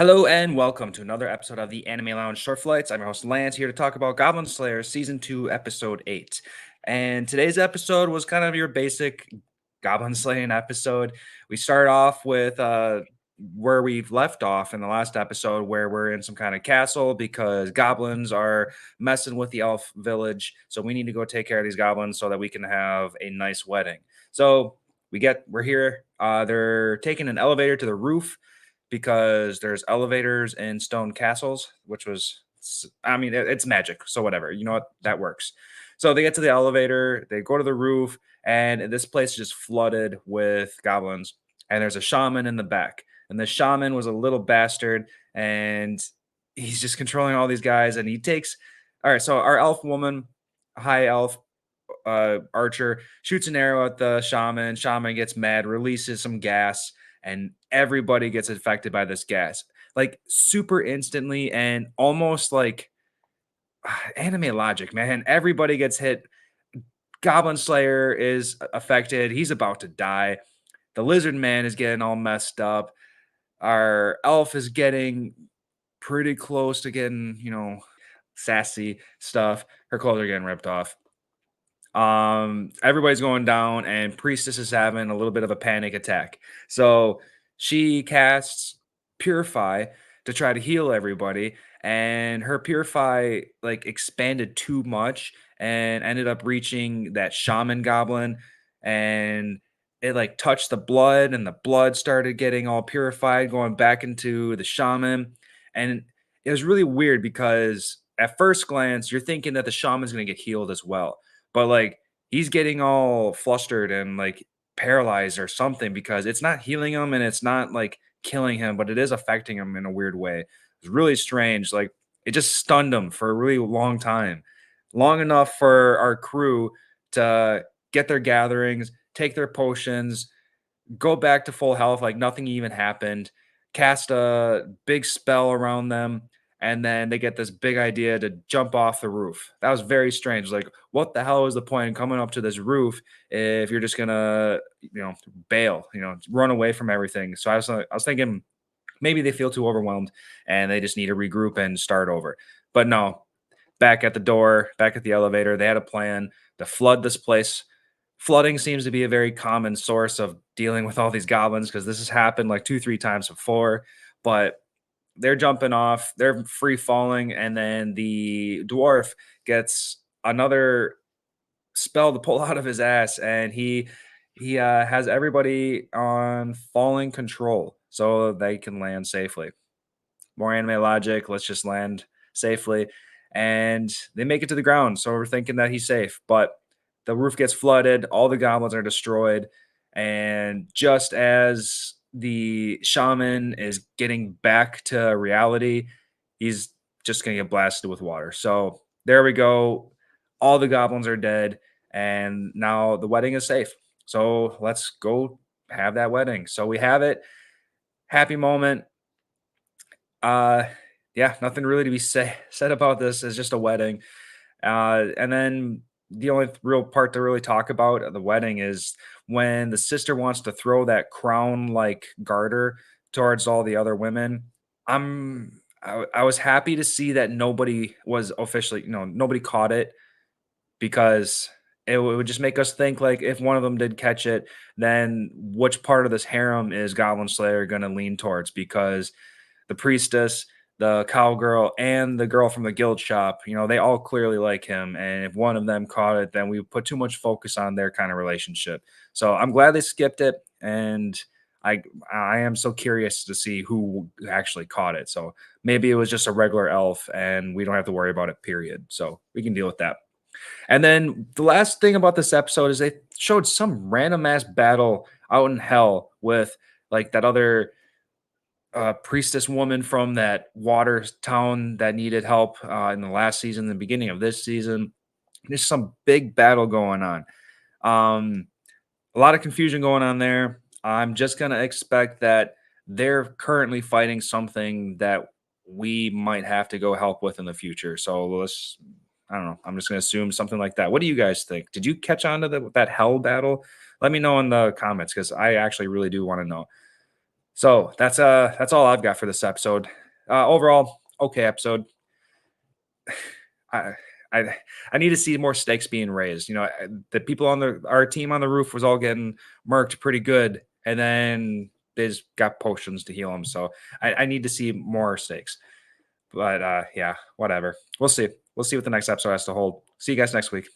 Hello and welcome to another episode of the Anime Lounge Short Flights. I'm your host Lance here to talk about Goblin Slayer Season 2, Episode 8. And today's episode was kind of your basic Goblin slaying episode. We start off with where we've left off in the last episode, where we're in some kind of castle because goblins are messing with the elf village. So we need to go take care of these goblins so that we can have a nice wedding. So we're here. They're taking an elevator to the roof because there's elevators in stone castles, which was, I mean, it's magic. So whatever, you know what, that works. So they get to the elevator, they go to the roof, and this place is just flooded with goblins. And there's a shaman in the back, and the shaman was a little bastard, and he's just controlling all these guys. And he takes, all right. So our elf woman, high elf archer shoots an arrow at the shaman. Shaman gets mad, releases some gas, and everybody gets affected by this gas like super instantly and almost like anime logic, man. Everybody gets hit. Goblin Slayer is affected. He's about to die. The lizard man is getting all messed up. Our elf is getting pretty close to getting, sassy stuff. Her clothes are getting ripped off. Everybody's going down, and Priestess is having a little bit of a panic attack. So she casts Purify to try to heal everybody, and her Purify like expanded too much and ended up reaching that shaman goblin, and it like touched the blood, and the blood started getting all purified, going back into the shaman. And it was really weird because at first glance, you're thinking that the shaman's gonna get healed as well, but like he's getting all flustered and like paralyzed or something because it's not healing him and it's not like killing him, but it is affecting him in a weird way. It's really strange. Like it just stunned him for a really long time, long enough for our crew to get their gatherings, take their potions, go back to full health like nothing even happened, cast a big spell around them, and then they get this big idea to jump off the roof. That was very strange. Like, what the hell is the point in coming up to this roof if you're just gonna, bail, run away from everything? So I was thinking maybe they feel too overwhelmed and they just need to regroup and start over. But no, back at the door, back at the elevator, they had a plan to flood this place. Flooding seems to be a very common source of dealing with all these goblins because this has happened like two, three times before. But they're jumping off, they're free falling, and then the dwarf gets another spell to pull out of his ass, and he has everybody on falling control so they can land safely. More anime logic. Let's just land safely. And they make it to the ground. So we're thinking that he's safe. But the roof gets flooded. All the goblins are destroyed. And just as the shaman is getting back to reality, he's just going to get blasted with water. So there we go. All the goblins are dead. And now the wedding is safe. So let's go have that wedding. So we have it. Happy moment. uh, yeah, nothing really to be said about this. It's just a wedding. And then the only real part to really talk about at the wedding is when the sister wants to throw that crown like garter towards all the other women. I was happy to see that nobody was officially, nobody caught it because it would just make us think like if one of them did catch it, then which part of this harem is Goblin Slayer going to lean towards? Because the priestess, the cowgirl, and the girl from the guild shop, they all clearly like him. And if one of them caught it, then we put too much focus on their kind of relationship. So I'm glad they skipped it. And I am so curious to see who actually caught it. So maybe it was just a regular elf and we don't have to worry about it, period. So we can deal with that. And then the last thing about this episode is they showed some random ass battle out in hell with like that other priestess woman from that water town that needed help in the last season, the beginning of this season. There's some big battle going on. Um, a lot of confusion going on there. I'm just gonna expect that they're currently fighting something that we might have to go help with in the future. So I don't know. I'm just gonna assume something like that. What do you guys think? Did you catch on to that hell battle? Let me know in the comments because I actually really do want to know. So that's all I've got for this episode. Overall, okay episode. I I I need to see more stakes being raised. The people on our team on the roof was all getting marked pretty good, and then they just got potions to heal them. So I need to see more stakes. But yeah, whatever. We'll see. We'll see what the next episode has to hold. See you guys next week.